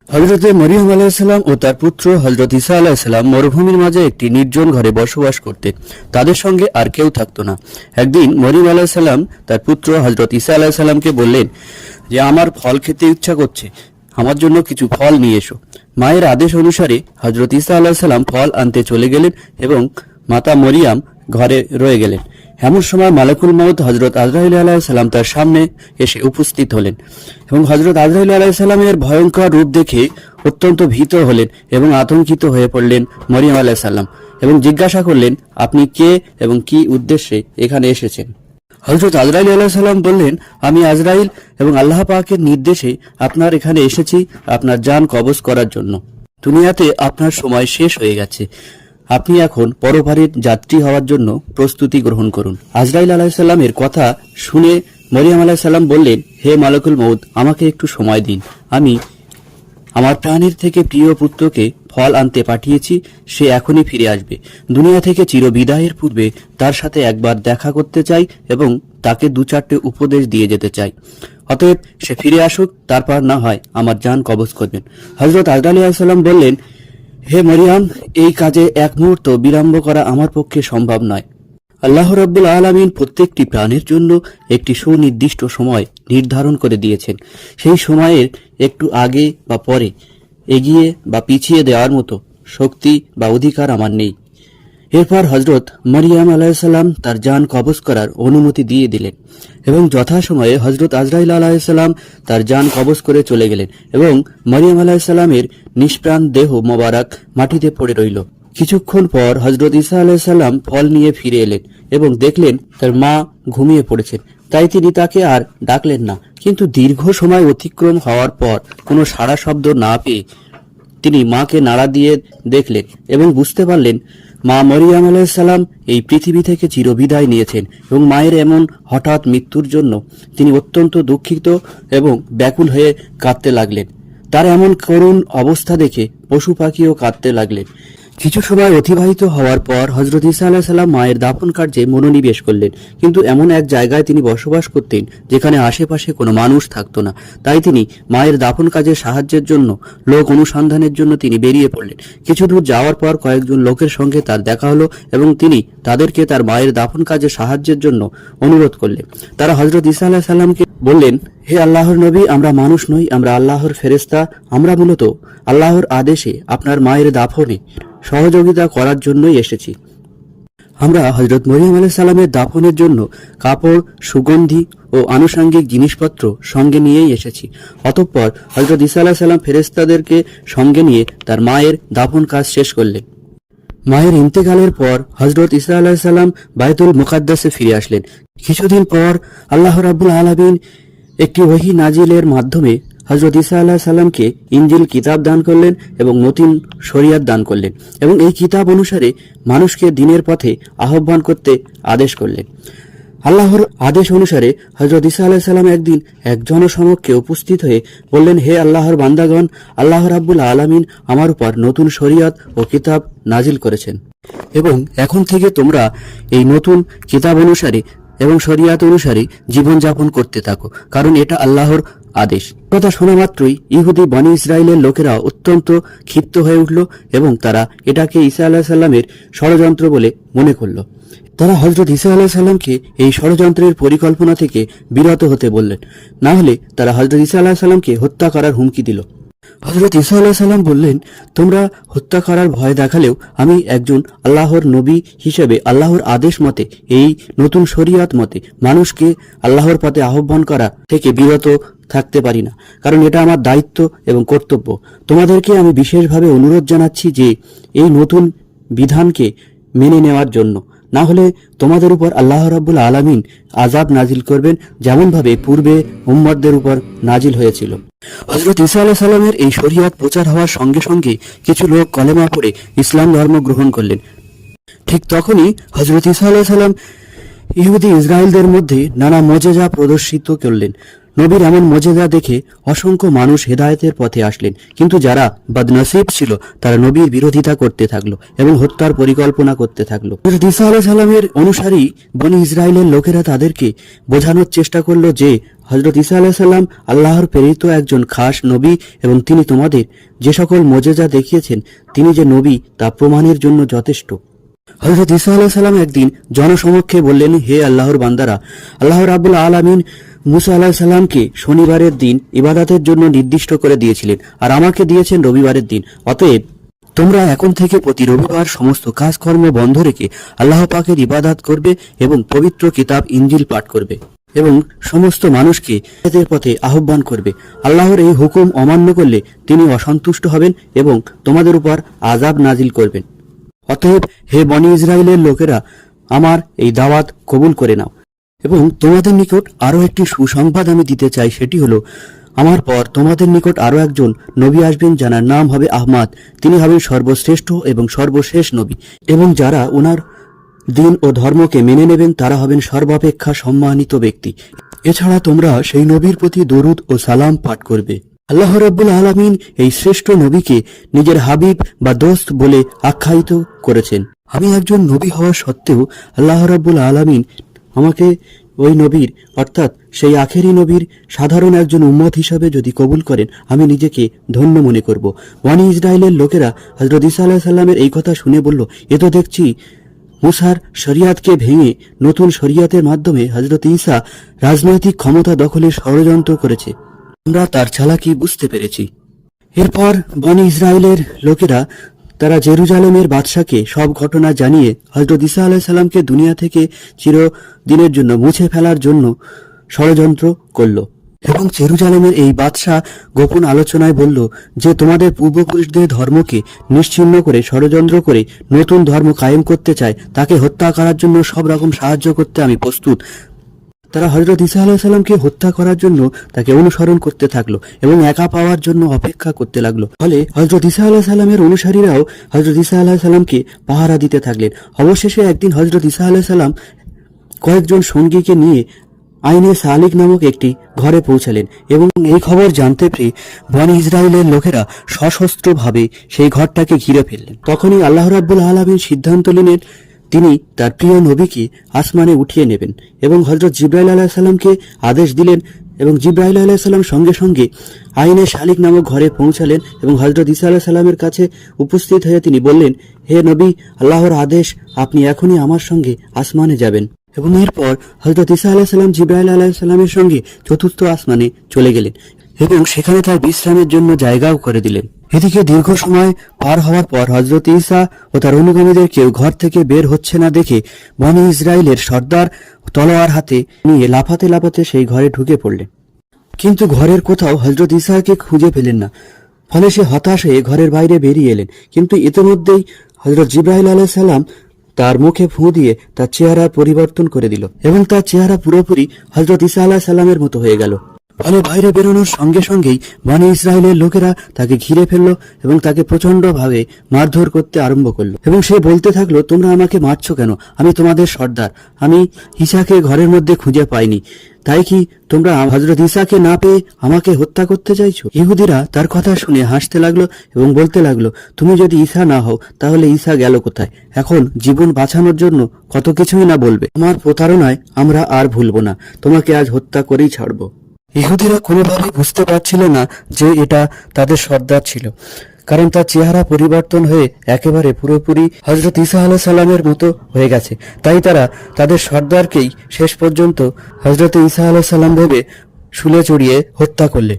হযরতে মরিয়ম আলাইহিসসালাম ও তার পুত্র হযরত ঈসা আলাইহিসসালাম মরুভূমির মাঝে একটি নির্জন ঘরে বসবাস করতেন। তাদের সঙ্গে আর কেউ থাকতো না। একদিন মরিয়ম আলাইহিসসালাম তার পুত্র হযরত ঈসা আলাইহিসসালামকে বললেন যে, আমার ফল খেতে ইচ্ছা করছে, আমার জন্য কিছু ফল নিয়ে এসো। মায়ের আদেশ অনুসারে হযরত ঈসা আলাইহিসসালাম ফল আনতে চলে গেলেন এবং মাতা মরিয়াম ঘরে রয়ে গেলেন। এমন সময় মালাকুল মউত হযরত আজরাইল আলাইহিসসালাম তার সামনে এসে উপস্থিত হলেন এবং হযরত আজরাইল আলাইহিসসালামের ভয়ঙ্কর রূপ দেখে অত্যন্ত ভীত হলেন এবং আতঙ্কিত হয়ে পড়লেন মরিয়ম আলাইহিসসালাম এবং জিজ্ঞাসা করলেন, আপনি কে এবং কি উদ্দেশ্যে এখানে এসেছেন? হযরত আজরাইল আলাইহিসসালাম বললেন, আমি আজরাইল এবং আল্লাহ পাকের নির্দেশে আপনার এখানে এসেছি আপনার জান কবজ করার জন্য। দুনিয়াতে আপনার সময় শেষ হয়ে গেছে, আপনি এখন পরপারের যাত্রী হওয়ার জন্য প্রস্তুতি গ্রহণ করুন। আজরাইল আলাইহিসসালামের কথা শুনে মরিয়ম আলাইহিসসালাম বললেন, হে মালাকুল মউত, আমাকে একটু সময় দিন। আমি আমার প্রাণের থেকে প্রিয় পুত্রকে ফল আনতে পাঠিয়েছি, সে এখনই ফিরে আসবে। দুনিয়া থেকে চিরবিদায়ের পূর্বে তার সাথে একবার দেখা করতে চাই এবং তাকে দু চারটে উপদেশ দিয়ে যেতে চাই। অতএব সে ফিরে আসুক, তারপর না হয় আমার জান কবজ করবেন। হযরত আজরাইল আলাইহিস সালাম বললেন, হে মরিয়াম, এই কাজে এক মুহূর্ত বিলম্ব করা আমার পক্ষে সম্ভব নয়। আল্লাহ রাব্বুল আলামিন প্রত্যেকটি প্রাণের জন্য একটি সুনির্দিষ্ট সময় নির্ধারণ করে দিয়েছেন। সেই সময়ের একটু আগে বা পরে, এগিয়ে বা পিছিয়ে দেওয়ার মতো শক্তি বা অধিকার আমার নেই। এরপর হযরত মরিয়াম আলাইহিসসালাম তার জান কবজ করার অনুমতি দিয়ে দিলেন এবং যথাসময়ে হযরত আজরাইল আলাইহিসসালাম তার জান কবজ করে চলে গেলেন এবং মরিয়াম আলাইহিসসালামের নিষ্প্রাণ দেহ মোবারক মাটিতে পড়ে রইল। কিছুক্ষণ পর হযরত ঈসা আলাইহিসসালাম ফল নিয়ে ফিরে এলেন এবং দেখলেন তার মা ঘুমিয়ে পড়েছেন, তাই তিনি তাকে আর ডাকলেন না। কিন্তু দীর্ঘ সময় অতিক্রম হওয়ার পর কোনো সাড়া শব্দ না পেয়ে তিনি মাকে নাড়া দিয়ে দেখলেন এবং বুঝতে পারলেন মা মরিয়াম আলাইহিসসালাম এই পৃথিবী থেকে চিরবিদায় নিয়েছেন এবং মায়ের এমন হঠাৎ মৃত্যুর জন্য তিনি অত্যন্ত দুঃখিত এবং ব্যাকুল হয়ে কাঁদতে লাগলেন। তার এমন করুণ অবস্থা দেখে পশু পাখিও কাঁদতে লাগলেন। কিছু সময় অতিবাহিত হওয়ার পর হযরত ঈসা আলাইহিস সালাম মায়ের দাফন কার্যে মনোনিবেশ করলেন, কিন্তু এমন এক জায়গায় তিনি বসবাস করতেন যেখানে আশেপাশে কোনো মানুষ থাকতো না। তাই তিনি মায়ের দাফন কাজে সাহায্যের জন্য লোক অনুসন্ধানের জন্য তিনি বেরিয়ে পড়লেন। কিছু দূর যাওয়ার পর কয়েকজন লোকের সঙ্গে তার দেখা হলো এবং তিনি তাদেরকে তার মায়ের দাফন কাজে সাহায্যের জন্য অনুরোধ করলেন। তারা হযরত ঈসা আলাইহিস সালামকে বললেন, হে আল্লাহর নবী, আমরা মানুষ নই, আমরা আল্লাহর ফেরেশতা। আমরা মূলত আল্লাহর আদেশে আপনার মায়ের দাফনে সহযোগিতা করার জন্যই এসেছি। আমরা হযরত মরিয়ম আলাইহিস সালামের দাফনের জন্য কাপড়, সুগন্ধি ও আনুষঙ্গিক জিনিসপত্র সঙ্গে নিয়েই এসেছি। অতঃপর হযরত ঈসা আলাইহিস সালাম ফেরেশতাদেরকে সঙ্গে নিয়ে তার মায়ের দাফন কাজ শেষ করলেন। মায়ের ইন্তেকালের পর হযরত ঈসা আলাইহিস সালাম বাইতুল মুকাদ্দাসে ফিরে আসলেন। কিছুদিন পর আল্লাহ রাব্বুল আলামিন একটি ওহী নাজিলের মাধ্যমে হযরত ঈসা আলাইহিস সালামকে ইনজিল কিতাব দান করলেন এবং নতুন শরীয়ত দান করলেন এবং এই কিতাব অনুসারে মানুষকে দ্বীনের পথে আহ্বান করতে আদেশ করলেন। আল্লাহর আদেশ অনুসারে হযরত ঈসা আলাইহিস সালাম একদিন এক জনসমক্ষে উপস্থিত হয়ে বললেন, হে আল্লাহর বান্দাগণ, আল্লাহ রাব্বুল আলামিন আমার উপর নতুন শরীয়ত ও কিতাব নাজিল করেছেন এবং এখন থেকে তোমরা এই নতুন কিতাব অনুসারে এবং শরীয়ত অনুসারে জীবনযাপন করতে থাকো, কারণ এটা আল্লাহর আদেশ। কথা শোনা মাত্রই ইহুদি বনি ইসরায়েলের লোকেরা অত্যন্ত ক্ষিপ্ত হয়ে উঠল এবং তারা এটাকে ঈসা আলাইহিস সালামের ষড়যন্ত্র বলে মনে করল। তারা হযরত ঈসা আলাইহিস সালামকে এই ষড়যন্ত্রের পরিকল্পনা থেকে বিরত হতে বললেন, না হলে তারা হযরত ঈসা আলাইহিস সালামকে হত্যা করার হুমকি দিল। হযরত ঈসা আলাইহিস সালাম বললেন, তোমরা হত্যা করার ভয় দেখালেও আমি একজন আল্লাহর নবী হিসেবে আল্লাহর আদেশ মতে, এই নতুন শরীয়ত মতে মানুষকে আল্লাহর পথে আহ্বান করা থেকে বিরত থাকতে পারি না, কারণ এটা আমার দায়িত্ব এবং কর্তব্য। তোমাদেরকে আমি বিশেষভাবে অনুরোধ জানাচ্ছি যে এই নতুন বিধানকে মেনে নেওয়ার জন্য, না হলে তোমাদের উপর আল্লাহ রাব্বুল আলামিন আযাব নাজিল করবেন, যেমনভাবে পূর্বে উম্মতদের উপর নাজিল হয়েছিল। হযরত ঈসা আলাইহিস সালামের এই শরীয়ত প্রচার হওয়ার সঙ্গে সঙ্গে কিছু লোক কলেমা পড়ে ইসলাম ধর্ম গ্রহণ করলেন। ঠিক তখনই হযরত ঈসা আলাইহিস সালাম ইহুদি ইসরায়েলদের মধ্যে নানা মুজিজা প্রদর্শিত করলেন। নবীর এমন মজেজা দেখে অসংখ্য মানুষ হেদায়েতের পথে আসলেন, কিন্তু যারা বদনসিব ছিল তারা নবীর বিরোধিতা করতে থাকলো এবং হত্যার পরিকল্পনা করতে থাকলো। হযরত ঈসা আলাইহিস সালামের অনুসারী বনি ইসরায়েলের লোকেরা তাদেরকে বোঝানোর চেষ্টা করলো যে হযরত ঈসা আলাইহিস সালাম আল্লাহর প্রেরিত একজন খাস নবী এবং তিনি তোমাদের যে সকল মজেজা দেখিয়েছেন তিনি যে নবী তা প্রমাণের জন্য যথেষ্ট। হযরত ঈসা আলাইহিস সালাম একদিন জনসমক্ষে বললেন, হে আল্লাহর বান্দারা, আল্লাহ রাব্বুল আলামিন মুসা আলাইহিস সালামকে শনিবারের দিন ইবাদতের জন্য নির্দিষ্ট করে দিয়েছিলেন আর আমাকে দিয়েছেন রবিবারের দিন। অতএব তোমরা এখন থেকে প্রতি রবিবার সমস্ত কাজকর্ম বন্ধ রেখে আল্লাহ পাকের ইবাদত করবে এবং পবিত্র কিতাব ইনজিল পাঠ করবে এবং সমস্ত মানুষকে হেদায়েতের পথে আহ্বান করবে। আল্লাহর এই হুকুম অমান্য করলে তিনি অসন্তুষ্ট হবেন এবং তোমাদের উপর আযাব নাজিল করবেন। অতএব হে বনি ইসরায়েলের লোকেরা, আমার এই দাওয়াত কবুল করে নাও। এবং তোমাদের নিকট আরো একটি সুসংবাদ আমি দিতে চাই, সেটি হলো আমার পর তোমাদের নিকট আরো একজন নবী আসবেন যার নাম হবে আহমদ। তিনি হবেন সর্বশ্রেষ্ঠ এবং সর্বশেষ নবী, এবং যারা ওনার দিন ও ধর্মকে মেনে নেবেন তারা হবেন সর্বাপেক্ষা সম্মানিত ব্যক্তি। এছাড়া তোমরা সেই নবীর প্রতি দরুদ ও সালাম পাঠ করবে। আল্লাহ রাব্বুল আলামিন এই শ্রেষ্ঠ নবীকে নিজের হাবিব বা দোস্ত বলে আখ্যায়িত করেছেন। আমি একজন নবী হওয়া সত্ত্বেও আল্লাহ রাব্বুল আলামিন আমাকে ওই নবীর অর্থাৎ সেই আখেরি নবীর সাধারণ একজন উম্মত হিসাবে যদি কবুল করেন আমি নিজেকে ধন্য মনে করব। বনি ইসরায়েলের লোকেরা হযরত ঈসা আলাইহিস সালামের এই কথা শুনে বলল, এ তো দেখছি মুসার শরিয়াতকে ভেঙে নতুন শরিয়াতের মাধ্যমে হযরত ঈসা রাজনৈতিক ক্ষমতা দখলের ষড়যন্ত্র করেছে। আমরা তার চালাকি বুঝতে পেরেছি। এরপর বনি ইসরায়েলের লোকেরা তারা জেরুজালেমের বাদশাকে সব ঘটনা জানিয়ে হযরত ঈসা আলাইহিস সালামকে দুনিয়া থেকে চিরদিনের জন্য মুছে ফেলার জন্য ষড়যন্ত্র করল। এবং জেরুজালেমের এই বাদশাহ গোপন আলোচনায় বলল যে তোমাদের পূর্বপুরুষদের ধর্মকে নিশ্চিহ্ন করে ষড়যন্ত্র করে নতুন ধর্ম কায়েম করতে চায় তাকে হত্যা করার জন্য সব রকম সাহায্য করতে আমি প্রস্তুত। তারা হযরত ঈসা আলাইহিস সালামকে হত্যা করার জন্য তাকে অনুসরণ করতে থাকলো এবং একা পাওয়ার জন্য অপেক্ষা করতে লাগলো। ফলে হযরত ঈসা আলাইহিস সালামের অনুসারীরাও হযরত ঈসা আলাইহিস সালামকে পাহারা দিতে থাকলেন। অবশেষে একদিন হযরত ঈসা আলাইহিস সালাম কয়েকজন সঙ্গীকে নিয়ে আইনে সালিক নামক একটি ঘরে পৌঁছালেন এবং এই খবর জানতে পেরে বনি ইসরায়েলের লোকেরা সশস্ত্রভাবে সেই ঘরটাকে ঘিরে ফেললেন। তখনই আল্লাহ রাব্বুল আলামিন সিদ্ধান্ত নিলেন তিনি তার প্রিয় নবীকে আসমানে উঠিয়ে নেবেন এবং হযরত জিবরাইল আলাইহিস সালামকে আদেশ দিলেন এবং জিবরাইল আলাইহিস সালাম সঙ্গে সঙ্গে আইনে শালিক নামক ঘরে পৌঁছালেন এবং হযরত ঈসা আলাইহিস সালামের কাছে উপস্থিত হয়ে তিনি বললেন, হে নবী, আল্লাহর আদেশ, আপনি এখনই আমার সঙ্গে আসমানে যাবেন। এবং এরপর হযরত ঈসা আলাইহিস সালাম জিবরাইল আলাইহিস সালামের সঙ্গে চতুর্থ আসমানে চলে গেলেন এবং সেখানে তার বিশ্রামের জন্য জায়গাও করে দিলেন। এদিকে দীর্ঘ সময় পার হওয়ার পর হযরত ঈসা ও তার অনুগামীদের কেউ ঘর থেকে বের হচ্ছে না দেখে বনি ইসরায়েলের সর্দার তলোয়ার হাতে নিয়ে লাফাতে লাফাতে সেই ঘরে ঢুকে পড়লেন, কিন্তু ঘরের কোথাও হযরত ঈসাকে খুঁজে পেলেন না। ফলে সে হতাশ হয়ে ঘরের বাইরে বেরিয়ে এলেন, কিন্তু ইতিমধ্যেই হযরত জিবরাইল আলাইহিস সালাম তার মুখে ফু দিয়ে তার চেহারা পরিবর্তন করে দিল এবং তার চেহারা পুরোপুরি হযরত ঈসা আলাইহিস সালামের মতো হয়ে গেল। ফলে বাইরে বেরোনোর সঙ্গে সঙ্গেই বনি ইসরায়েলের লোকেরা তাকে ঘিরে ফেললো এবং তাকে প্রচন্ডভাবে মারধর করতে আরম্ভ করলো এবং সে বলতে থাকলো, তোমরা আমাকে মারছো কেন? আমি তোমাদের সর্দার, আমি ঈসাকে ঘরের মধ্যে খুঁজে পাইনি, তাই কি তোমরা হযরত ঈসাকে না পেয়ে আমাকে হত্যা করতে চাইছো? ইহুদিরা তার কথা শুনে হাসতে লাগলো এবং বলতে লাগলো, তুমি যদি ঈসা না হও তাহলে ঈসা গেল কোথায়? এখন জীবন বাঁচানোর জন্য কত কিছুই না বলবে। আমার প্রতারণায় আমরা আর ভুলবো না, তোমাকে আজ হত্যা করেই ছাড়বো। ইহুদিরা কোনোভাবেই বুঝতে পারছিল না যে এটা তাদের সর্দার ছিল, কারণ তার চেহারা পরিবর্তন হয়ে একেবারে পুরোপুরি হযরত ঈসা আলাইহিস সালামের মতো হয়ে গেছে। তাই তারা তাদের সর্দারকেই শেষ পর্যন্ত হযরত ঈসা আলাইহিস সালাম ভেবে শুলে চড়িয়ে হত্যা করলে।